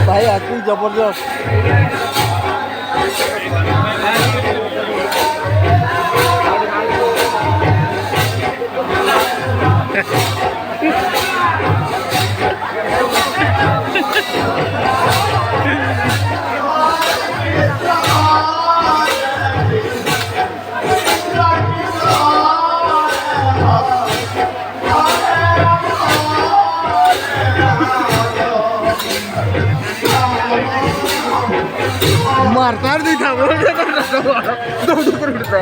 भाई एक्टिंग जबरदस्त। मारतार नहीं था वो दौड़ ऊपर उड़ता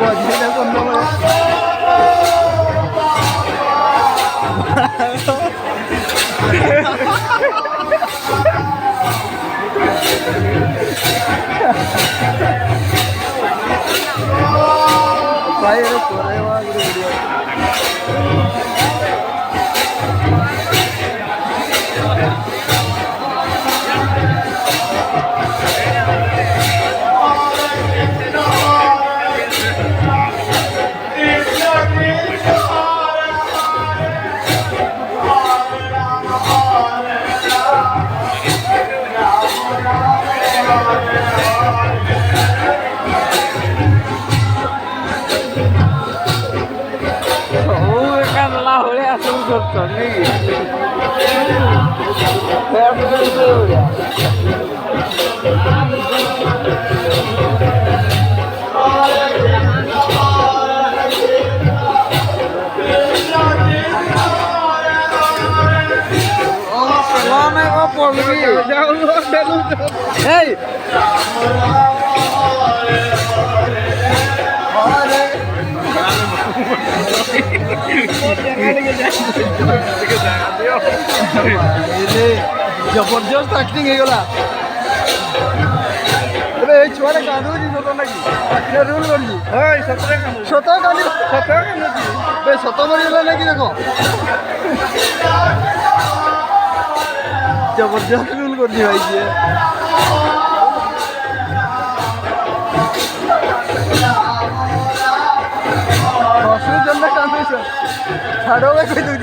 बजने ना करना भाई अरे कोरे वाला वीडियो Hey! जबरदस्त एक्टिंग है गला अरे ए छुआ रे कांदू जी सतो लगी ये रूल कर जी ओए सतो कांदू जी बे सतो मरी गला नहीं देखो जबरदस्त रूल कर दी भाई जी हॉस्पिटल में कांदू छाड़ो कोई